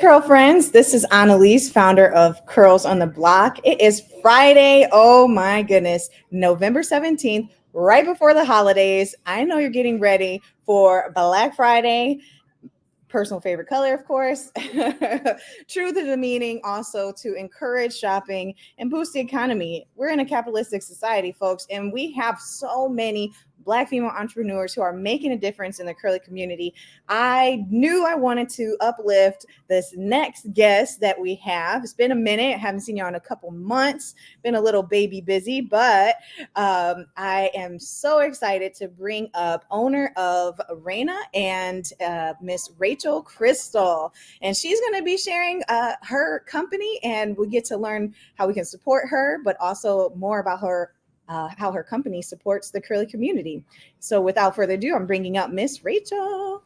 Curl friends, this is Annalise, founder of Curls on the Block. It is Friday. Oh my goodness, November 17th, right before the holidays. I know you're getting ready for Black Friday. Personal favorite color, of course. Truth is the meaning also to encourage shopping and boost the economy. We're in a capitalistic society, folks, and we have so many Black female entrepreneurs who are making a difference in the curly community. I knew I wanted to uplift this next guest that we have. It's been a minute. I haven't seen you in a couple months. Been a little baby busy, but I am so excited to bring up owner of Raina and Miss Rachel Crystal. And she's going to be sharing her company, and we get to learn how we can support her, but also more about her how her company supports the curly community. So without further ado, I'm bringing up Miss Rachel.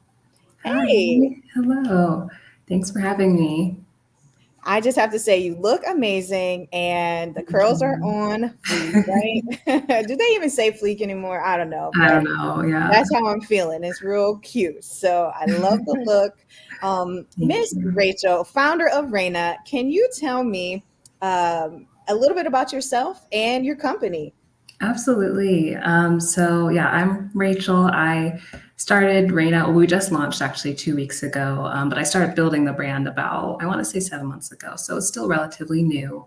Hey. Hi. Hello. Thanks for having me. I just have to say, you look amazing, and the curls are on fleek, right? Do they even say fleek anymore? I don't know. I But don't know. Yeah. that's how I'm feeling. It's real cute. So I love the look. Thank Miss you. Rachel, founder of Raina, can you tell me a little bit about yourself and your company? Absolutely. So I'm Rachel. I started Raina. Well, we just launched actually 2 weeks ago, but I started building the brand about, I want to say 7 months ago. So it's still relatively new.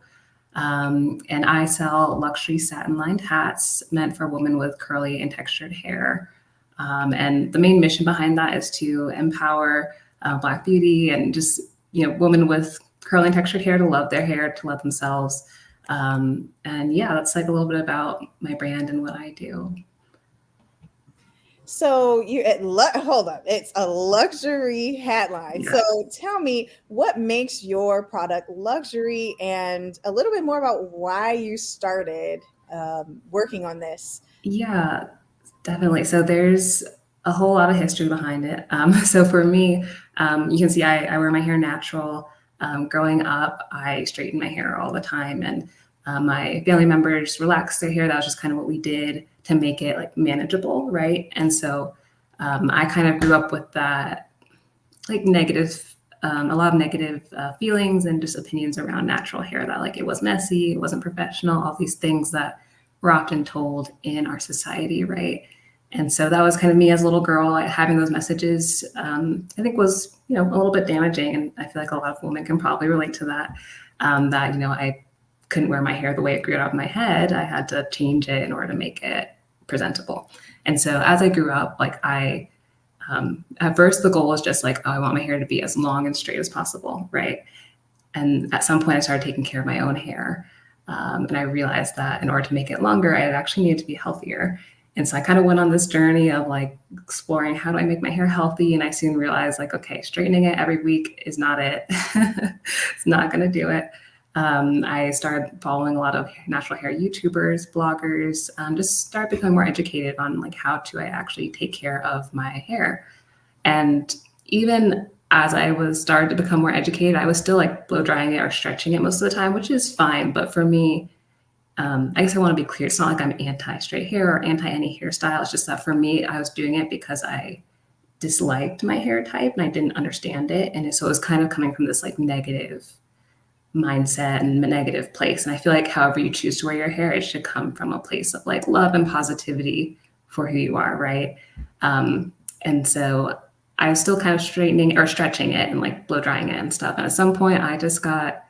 And I sell luxury satin-lined hats meant for women with curly and textured hair. And the main mission behind that is to empower Black beauty and just, women with curly and textured hair to love their hair, to love themselves. And yeah, that's like a little bit about my brand and what I do. So hold up, it's a luxury hat line. Yeah. So tell me what makes your product luxury, and a little bit more about why you started working on this. Yeah, definitely. So there's a whole lot of history behind it. So for me, you can see I wear my hair natural. Growing up, I straightened my hair all the time, and my family members relaxed their hair. That was just kind of what we did to make it like manageable, right? And so I kind of grew up with that like negative, a lot of negative feelings and just opinions around natural hair, that like it was messy, it wasn't professional, all these things that we're often told in our society, right? And so that was kind of me as a little girl, having those messages, I think was, a little bit damaging. And I feel like a lot of women can probably relate to that, I couldn't wear my hair the way it grew out of my head. I had to change it in order to make it presentable. And so as I grew up, at first the goal was just like, oh, I want my hair to be as long and straight as possible, right? And at some point I started taking care of my own hair. And I realized that in order to make it longer, I actually needed to be healthier. And so I kind of went on this journey of like exploring, how do I make my hair healthy? And I soon realized like, okay, straightening it every week is not it. It's not going to do it. I started following a lot of natural hair YouTubers, bloggers, just started becoming more educated on like how do I actually take care of my hair. And even as I was started to become more educated, I was still like blow drying it or stretching it most of the time, which is fine. But for me, I guess I want to be clear. It's not like I'm anti straight hair or anti any hairstyle. It's just that for me, I was doing it because I disliked my hair type and I didn't understand it. And so it was kind of coming from this like negative mindset and a negative place. And I feel like however you choose to wear your hair, it should come from a place of like love and positivity for who you are, right? And so I was still kind of straightening or stretching it and like blow drying it and stuff. And at some point I just got,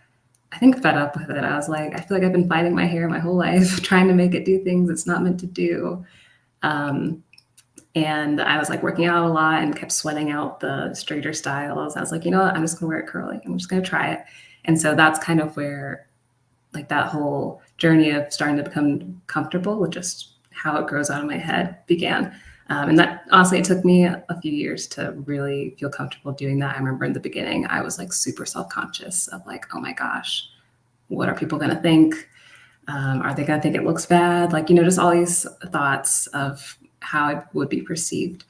I think, fed up with it. I was like, I feel like I've been fighting my hair my whole life, trying to make it do things it's not meant to do. And I was like working out a lot and kept sweating out the straighter styles. I was like, you know what, I'm just gonna wear it curly. I'm just gonna try it. And so that's kind of where like that whole journey of starting to become comfortable with just how it grows out of my head began. And that honestly, it took me a few years to really feel comfortable doing that. I remember in the beginning, I was like super self-conscious of like, oh my gosh, what are people going to think? Are they going to think it looks bad? Like, just all these thoughts of how it would be perceived.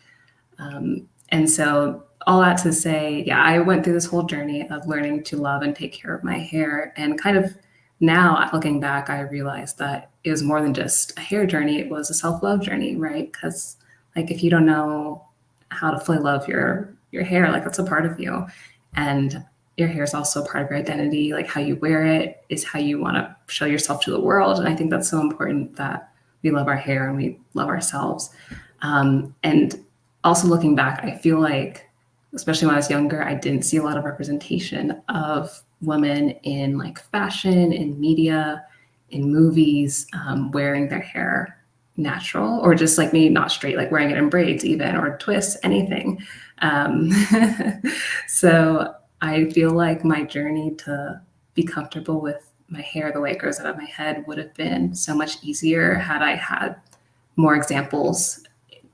And so all that to say, yeah, I went through this whole journey of learning to love and take care of my hair. And kind of now looking back, I realized that it was more than just a hair journey. It was a self-love journey, right? Because like, if you don't know how to fully love your hair, like that's a part of you. And your hair is also part of your identity. Like how you wear it is how you want to show yourself to the world. And I think that's so important that we love our hair and we love ourselves. And also looking back, I feel like, especially when I was younger, I didn't see a lot of representation of women in like fashion, in media, in movies, wearing their hair natural or just like maybe not straight, like wearing it in braids even or twists, anything. Um, so I feel like my journey to be comfortable with my hair the way it grows out of my head would have been so much easier had I had more examples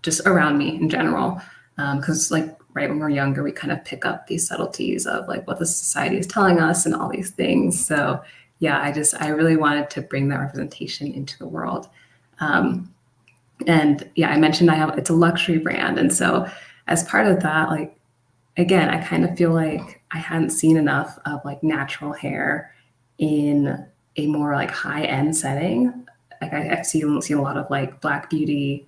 just around me in general. Because like right when we're younger, we kind of pick up these subtleties of like what the society is telling us and all these things. So yeah, I really wanted to bring that representation into the world. And yeah, I mentioned it's a luxury brand. And so as part of that, like, again, I kind of feel like I hadn't seen enough of like natural hair in a more like high end setting. Like I've seen a lot of like Black beauty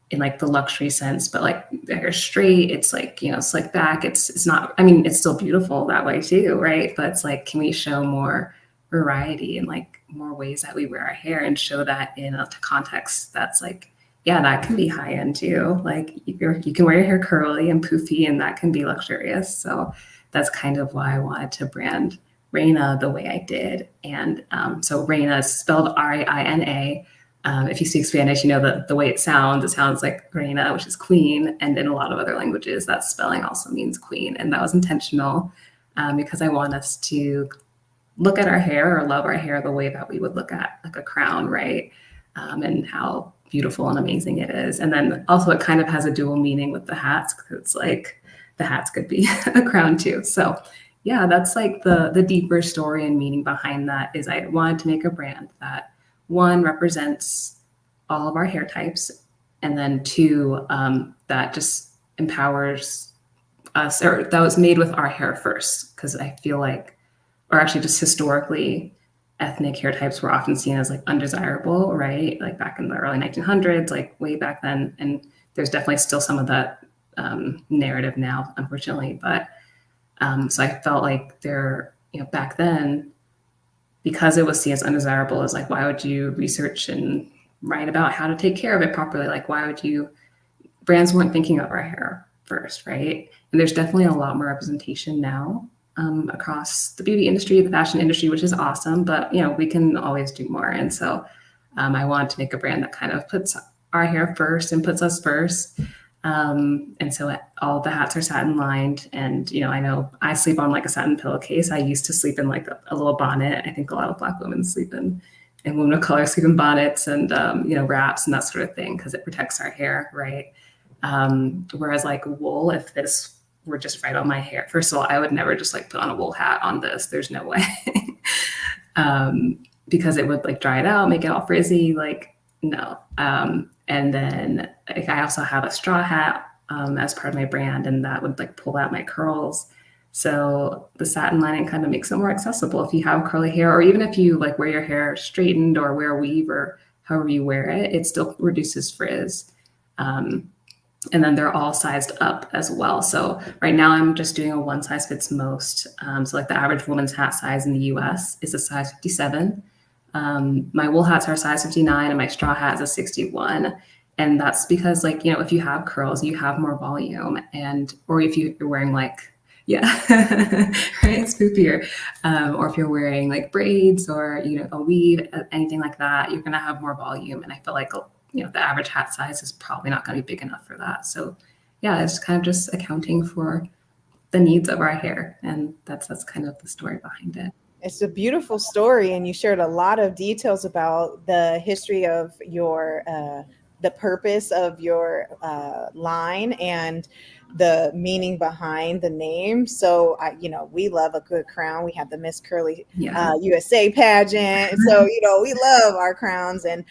in like the luxury sense, but like they're straight. It's like, slick back. It's not, I mean, it's still beautiful that way too, right? But it's like, can we show more variety and like more ways that we wear our hair and show that in a context that's like, yeah, that can be high end too. Like you can wear your hair curly and poofy and that can be luxurious. So that's kind of why I wanted to brand Raina the way I did. And so Raina is spelled Raina. If you speak Spanish, you know that the way it sounds like reina, which is queen. And in a lot of other languages, that spelling also means queen. And that was intentional because I want us to look at our hair or love our hair the way that we would look at like a crown, right? And how beautiful and amazing it is. And then also it kind of has a dual meaning with the hats because it's like the hats could be a crown too. So yeah, that's like the deeper story and meaning behind that is I wanted to make a brand that one represents all of our hair types, and then two, that just empowers us, or that was made with our hair first, because I feel like, or actually just historically, ethnic hair types were often seen as like undesirable, right? Like back in the early 1900s, like way back then, and there's definitely still some of that narrative now, unfortunately. But so I felt like back then, because it was seen as undesirable, is like, why would you research and write about how to take care of it properly? Like, why would you? Brands weren't thinking of our hair first, right? And there's definitely a lot more representation now across the beauty industry, the fashion industry, which is awesome. But we can always do more. And so I wanted to make a brand that kind of puts our hair first and puts us first. And so all the hats are satin lined, and I know I sleep on like a satin pillowcase. I used to sleep in like a little bonnet. I think a lot of Black women sleep in, and women of color sleep in bonnets and wraps and that sort of thing because it protects our hair, right? Whereas like wool, if this were just right on my hair, first of all, I would never just like put on a wool hat on this. There's no way, because it would like dry it out, make it all frizzy. Like no. And then like, I also have a straw hat as part of my brand, and that would like pull out my curls. So the satin lining kind of makes it more accessible if you have curly hair, or even if you like wear your hair straightened or wear a weave or however you wear it, it still reduces frizz. And then they're all sized up as well. So right now I'm just doing a one size fits most. So like the average woman's hat size in the US is a size 57. My wool hats are size 59 and my straw hat is a 61. And that's because like, if you have curls, you have more volume, or if you're wearing like, yeah, right, it's poopier. Or if you're wearing like braids or, a weave, anything like that, you're going to have more volume. And I feel like, the average hat size is probably not going to be big enough for that. So yeah, it's kind of just accounting for the needs of our hair. And that's kind of the story behind it. It's a beautiful story, and you shared a lot of details about the history of your, the purpose of your line and the meaning behind the name. So, we love a good crown. We have the Miss Curly USA pageant. So, we love our crowns, and,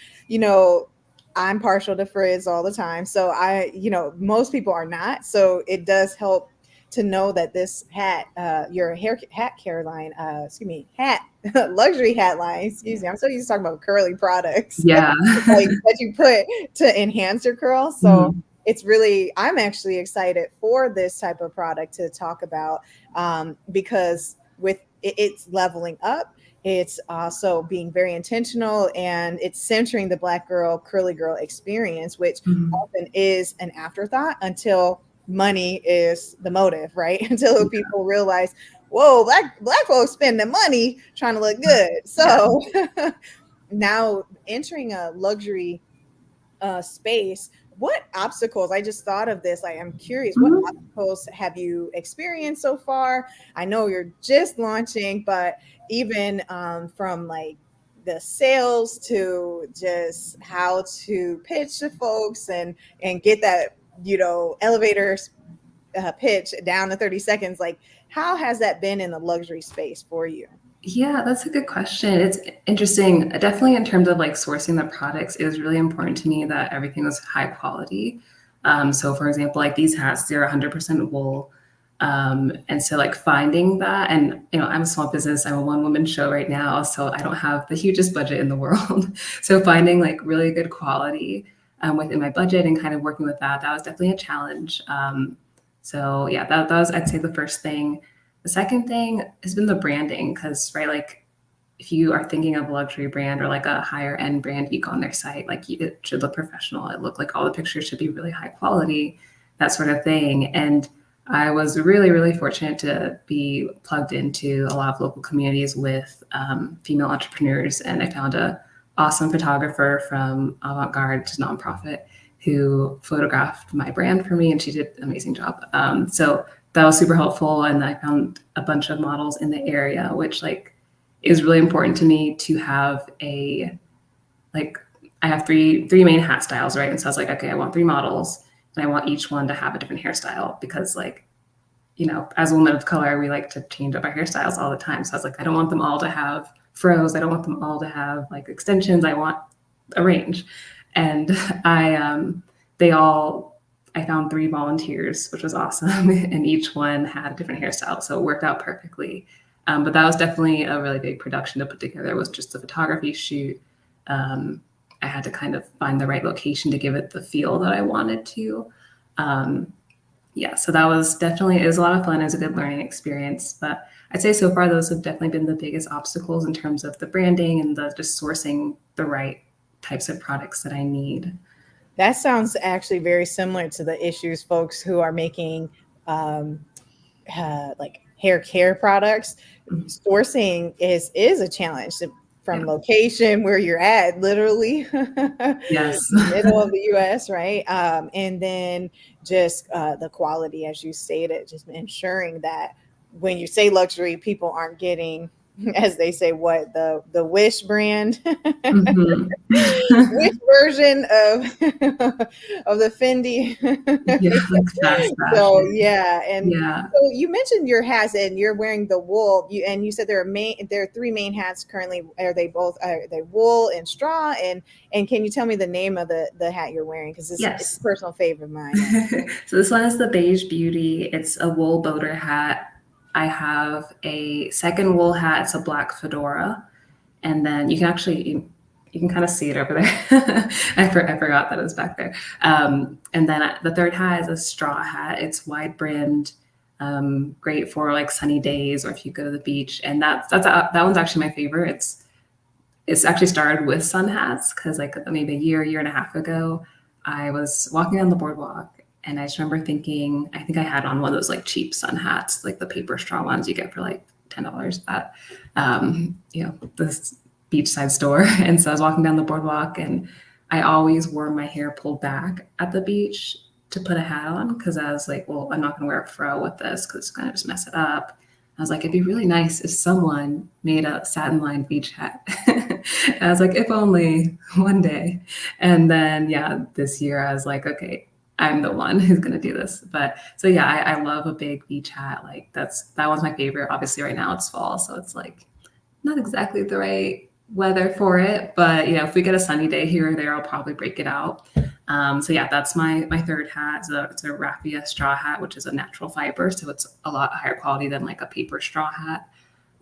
I'm partial to frizz all the time. So most people are not. So it does help to know that this hat, your hat care line, hat luxury hat line, I'm so used to talking about curly products. Yeah. Like that you put to enhance your curls. So it's really, I'm actually excited for this type of product to talk about, because with it's leveling up. It's also being very intentional, and it's centering the Black girl, curly girl experience, which Mhm. often is an afterthought until money is the motive, right? Until people realize, whoa, black folks spend the money trying to look good. Yeah. So now entering a luxury space, what obstacles, I just thought of this, like I'm curious, what Mhm. obstacles have you experienced so far? I know you're just launching, but even from like the sales to just how to pitch to folks and get that, elevator pitch down to 30 seconds, like how has that been in the luxury space for you? Yeah, that's a good question. It's interesting. Definitely in terms of like sourcing the products, it was really important to me that everything was high quality. So for example, like these hats, they're 100% wool. And so like finding that, and I'm a small business, I'm a one woman show right now, so I don't have the hugest budget in the world. So finding like really good quality within my budget and kind of working with that was definitely a challenge. So yeah, that was, I'd say, the first thing. The second thing has been the branding, because right, like if you are thinking of a luxury brand or like a higher end brand, you go on their site, like it should look professional. It look like all the pictures should be really high quality, that sort of thing. And I was really, really fortunate to be plugged into a lot of local communities with female entrepreneurs, and I found a awesome photographer from Avant Garde nonprofit who photographed my brand for me, and she did an amazing job. So that was super helpful, and I found a bunch of models in the area, which like is really important to me to have a like I have three main hat styles, right? And so I was like, okay, I want three models, and I want each one to have a different hairstyle, because like as a woman of color, we like to change up our hairstyles all the time. So I was like, I don't want them all to have froze. I don't want them all to have like extensions. I want a range. And I they all I found three volunteers, which was awesome, and each one had a different hairstyle, so it worked out perfectly. But that was definitely a really big production to put together. It was just a photography shoot. I had to kind of find the right location to give it the feel that I wanted to. Um, yeah, so that was definitely, it was a lot of fun. It was a good learning experience. But I'd say so far those have definitely been the biggest obstacles in terms of the branding and the just sourcing the right types of products that I need. That sounds actually very similar to the issues folks who are making um, like hair care products. Mhm. Sourcing is a challenge from Yeah. location where you're at, literally Yes. middle of the U.S., right? And then just the quality, as you stated, just ensuring that when you say luxury, people aren't getting, as they say, what the Wish brand. Mhm. Which version of of the Fendi? Yeah, like fast So fashion. yeah, and Yeah. so you mentioned your hats, and you're wearing the wool. You said there are three main hats currently. Are they wool and straw? And can you tell me the name of the hat you're wearing? Because it's a Yes. personal favorite of mine. So this one is the Beige Beauty. It's a wool boater hat. I have a second wool hat. It's a black fedora. And then you can kind of see it over there. I forgot that it was back there. And then the third hat is a straw hat. It's wide brimmed, great for like sunny days or if you go to the beach. And that one's actually my favorite. It's actually started with sun hats, because like maybe a year and a half ago, I was walking on the boardwalk and I just remember thinking, I think I had on one of those like cheap sun hats, like the paper straw ones you get for like $10 at this beachside store. And so I was walking down the boardwalk, and I always wore my hair pulled back at the beach to put a hat on, because I was like, well, I'm not gonna wear a fro with this because it's gonna just mess it up. I was like, it'd be really nice if someone made a satin lined beach hat. And I was like, if only one day. And then, yeah, this year I was like, okay, I'm the one who's going to do this. But so, yeah, I love a big beach hat. Like that one's my favorite. Obviously, right now it's fall. So it's like not exactly the right weather for it. But, if we get a sunny day here or there, I'll probably break it out. So yeah, that's my third hat. It's a raffia straw hat, which is a natural fiber, so it's a lot higher quality than like a paper straw hat.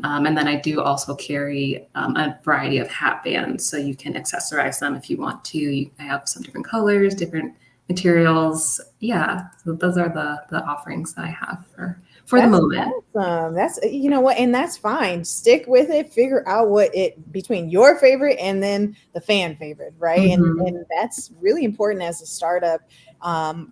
And then I do also carry a variety of hat bands, so you can accessorize them if you want to. I have some different colors, different materials. Yeah, so those are the offerings that I have for for the That's moment. awesome. That's, you know what, and that's fine. Stick with it. Figure out what it between your favorite and then the fan favorite, right? Mhm. And that's really important as a startup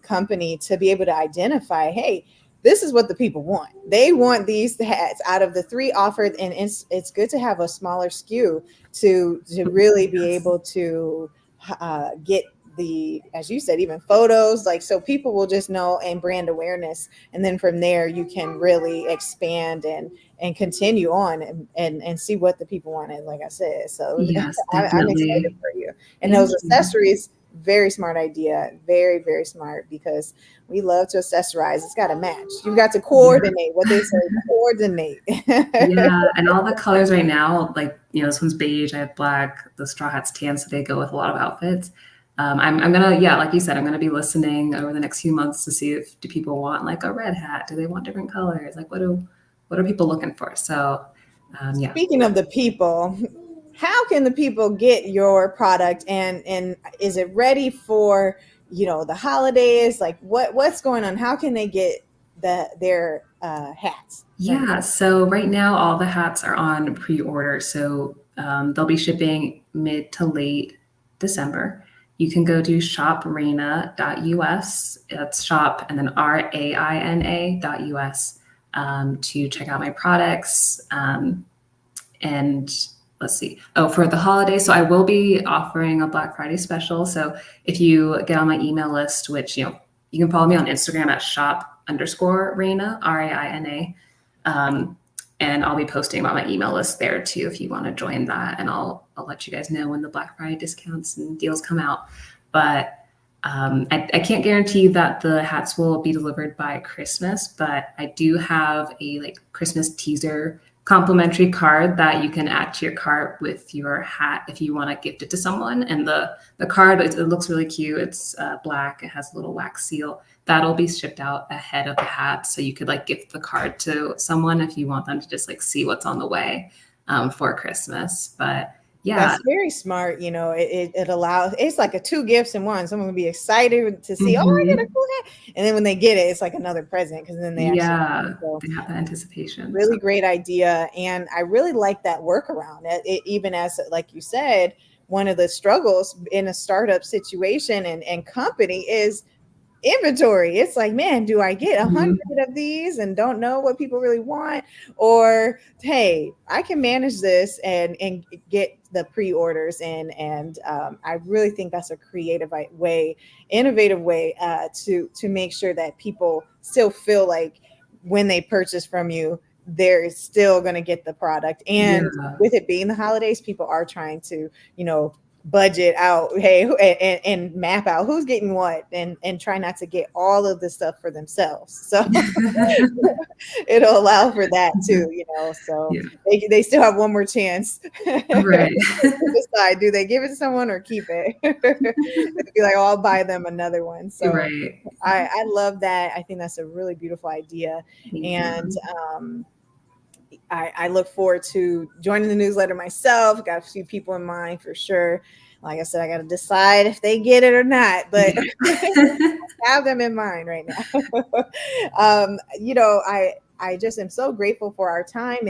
company to be able to identify, hey, this is what the people want. They want these hats out of the three offered, and it's good to have a smaller SKU to really be Yes. able to get the, as you said, even photos, like, so people will just know, and brand awareness, and then from there you can really expand and continue on and see what the people wanted, like I said. So Yes, I'm excited definitely. for you. And Thank those you. accessories, very smart idea, very very smart, because we love to accessorize. It's got to match. You got to Yeah. coordinate, what they say, coordinate. Yeah, and all the colors right now, like, this one's beige, I have black, the straw hat's tan, so they go with a lot of outfits. I'm gonna, yeah, like you said, I'm gonna be listening over the next few months to see if do people want like a red hat? Do they want different colors? Like what are people looking for? So yeah. Speaking of the people, how can the people get your product, and is it ready for, the holidays? Like, what's going on? How can they get their hats from you? Yeah, so right now all the hats are on pre-order, so they'll be shipping mid to late December. You can go to shopraina.us. It's shop and then RAINA.us to check out my products. And let's see. Oh, for the holidays, so I will be offering a Black Friday special. So if you get on my email list, which you can follow me on Instagram at shop_Raina, RAINA. Um, and I'll be posting about my email list there too if you want to join that. And I'll let you guys know when the Black Friday discounts and deals come out. But I can't guarantee that the hats will be delivered by Christmas, but I do have a like Christmas teaser complimentary card that you can add to your cart with your hat if you want to gift it to someone. And the card, it looks really cute. It's black. It has a little wax seal. That'll be shipped out ahead of the hat, so you could like gift the card to someone if you want them to just like see what's on the way for Christmas. But yeah. That's very smart. It allows, it's like a two gifts in one. Someone will be excited to see, oh, I get a Mhm. cool hat. And then when they get it, it's like another present, because then they actually get it. Yeah, So they have that anticipation. So really great idea. And I really like that workaround. Even as, like you said, one of the struggles in a startup situation and company is inventory. It's like, man, do I get 100 mhm. of these and don't know what people really want? Or, hey, I can manage this and get the pre-orders in. And I really think that's a creative way, innovative way to make sure that people still feel like when they purchase from you, they're still going to get the product. And Yeah. with it being the holidays, people are trying to, budget out, hey, and map out who's getting what, and try not to get all of the stuff for themselves. So it'll allow for that too, so Yeah, they still have one more chance to right. decide, do they give it to someone or keep it? It'd be like, oh, I'll buy them another one. So Right. I love that. I think that's a really beautiful idea. Thank And you. I look forward to joining the newsletter myself. Got a few people in mind for sure. Like I said, I got to decide if they get it or not, but Yeah. have them in mind right now. I just am so grateful for our time,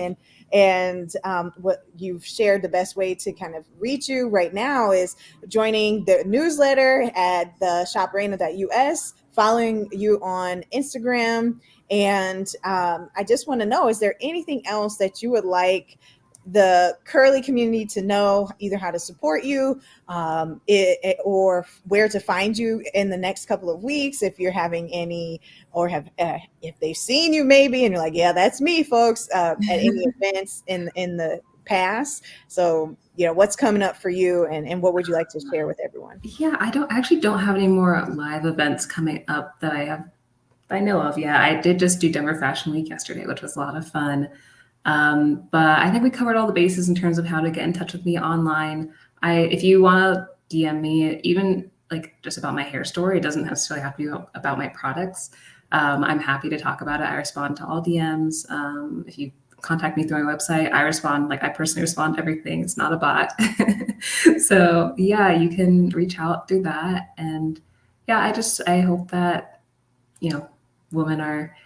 and what you've shared. The best way to kind of reach you right now is joining the newsletter at the shopraina.us, following you on Instagram. And I just want to know, is there anything else that you would like the Curly community to know, either how to support you, or where to find you in the next couple of weeks, if you're having any, or have if they've seen you maybe and you're like, yeah, that's me, folks, at any events in the past? So what's coming up for you, and what would you like to share with everyone? Yeah, I actually don't have any more live events coming up that I know of. Yeah, I did just do Denver Fashion Week yesterday, which was a lot of fun. But I think we covered all the bases in terms of how to get in touch with me online. If you want to DM me, even like just about my hair story, it doesn't necessarily have to be about my products. I'm happy to talk about it. I respond to all DMs. If you contact me through my website, I respond. Like I personally respond to everything. It's not a bot. So yeah, you can reach out through that. And yeah, I hope that, women are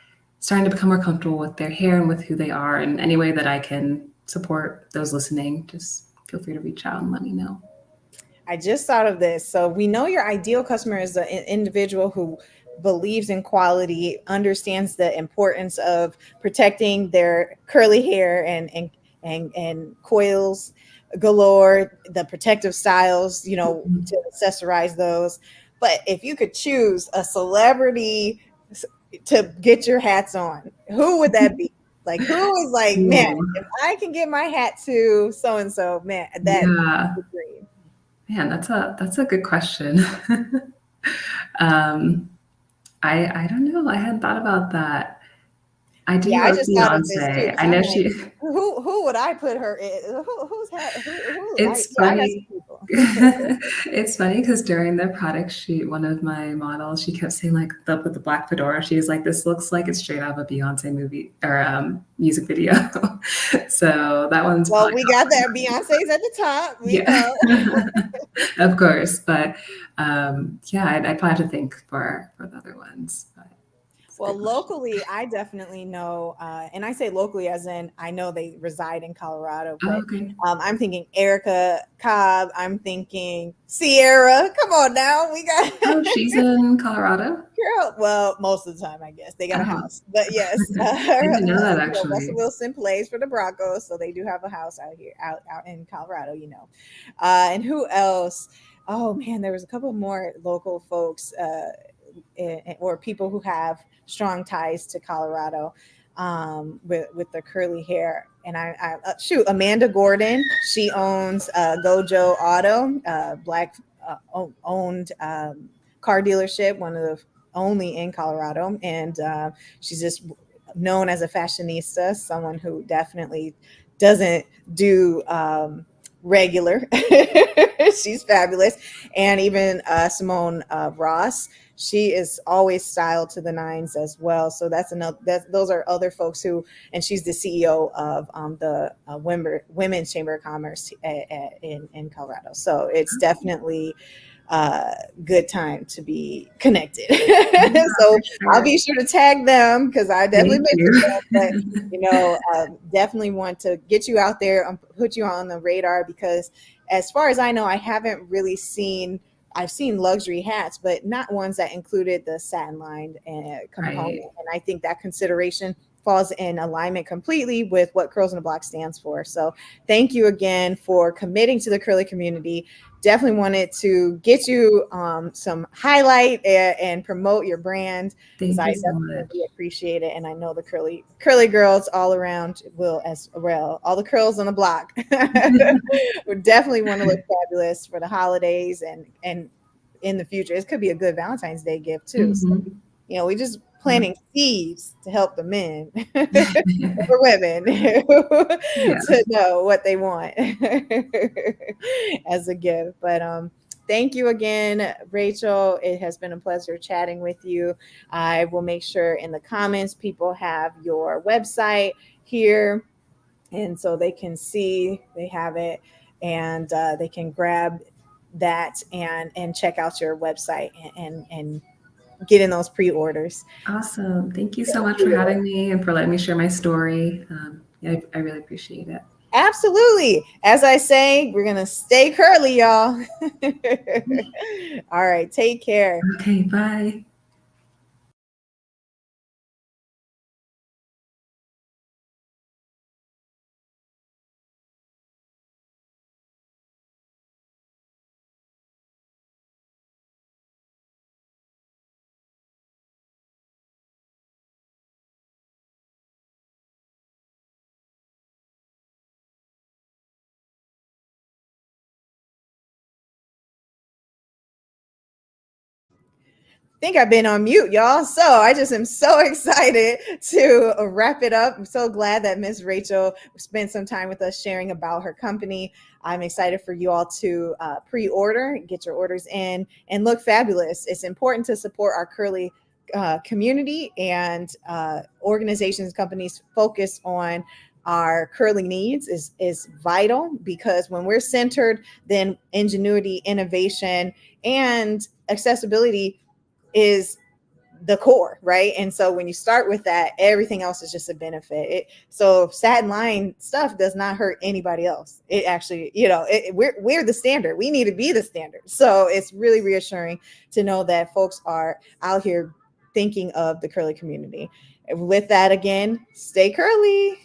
starting to become more comfortable with their hair and with who they are. And any way that I can support those listening, just feel free to reach out and let me know. I just thought of this. So we know your ideal customer is an individual who believes in quality, understands the importance of protecting their curly hair and coils galore, the protective styles, to accessorize those. But if you could choose a celebrity to get your hats on, who would that be? Like, who is like, man, Ooh. if I can get my hat to so and so, man, that's Yeah, the dream. man, that's a good question. um, I don't know. I hadn't thought about that. I Yeah, do I love just thought of this too Beyonce. because I I'm know like, she. who would I put her in? Who's hat? Who? It's Yeah, I got some funny. people. It's funny because during the product shoot, one of my models, she kept saying like with the black fedora, she was like, "This looks like it's straight out of a Beyonce movie or music video." So that one's Well, probably we got that. Beyonce's at the top. We yeah, know. of course. But yeah, I'd probably have to think for the other ones. But it's a Well, good question. locally, I definitely know, and I say locally as in I know they reside in Colorado, Oh, but okay. I'm thinking Erica Cobb. I'm thinking Sierra. Come on now, we got Oh, she's in Colorado. girl. Well, most of the time, I guess they got a Oh, house, but yes, I didn't know that Russell actually. Wilson plays for the Broncos, so they do have a house out here, out in Colorado. And who else? Oh man, there was a couple more local folks. Or people who have strong ties to Colorado with the curly hair. And shoot, Amanda Gordon, she owns Gojo Auto, black owned car dealership, one of the only in Colorado. And she's just known as a fashionista, someone who definitely doesn't do regular. She's fabulous. And even Simone Ross, she is always styled to the nines as well. So that's another. Those are other folks who, and she's the CEO of the Women's Chamber of Commerce in Colorado. So it's definitely good time to be connected. Yeah, So for I'll sure. be sure to tag them because I definitely Thank mentioned them. But you. definitely want to get you out there and put you on the radar because, as far as I know, I haven't really seen. I've seen luxury hats, but not ones that included the satin lined component. Right. And I think that consideration falls in alignment completely with what Curls in the Block stands for. So thank you again for committing to the curly community. Definitely wanted to get you some highlight and promote your brand because Thank I you so much. definitely appreciate it, and I know the curly girls all around will as well. All the curls on the block would definitely want to look fabulous for the holidays and in the future. It could be a good Valentine's Day gift too. So, Mhm. we just Yeah. planting seeds to help the men for women Yeah. to know what they want as a gift. But thank you again, Rachel. It has been a pleasure chatting with you. I will make sure in the comments people have your website here, and so they can see they have it, and they can grab that and check out your website and get in those pre-orders. Awesome. Thank you so much for having me and for letting me share my story. Yeah, I really appreciate it. Absolutely. As I say, we're going to stay curly, y'all. All right. Take care. Okay, bye. Think I've been on mute, y'all. So I just am so excited to wrap it up. I'm so glad that Miss Rachel spent some time with us sharing about her company. I'm excited for you all to pre-order, get your orders in, and look fabulous. It's important to support our curly community and organizations, companies focus on our curly needs is vital because when we're centered, then ingenuity, innovation, and accessibility is the core, right? And so when you start with that, everything else is just a benefit. So satin line stuff does not hurt anybody else. It actually, we're the standard. We need to be the standard. So it's really reassuring to know that folks are out here thinking of the curly community. With that, again, stay curly.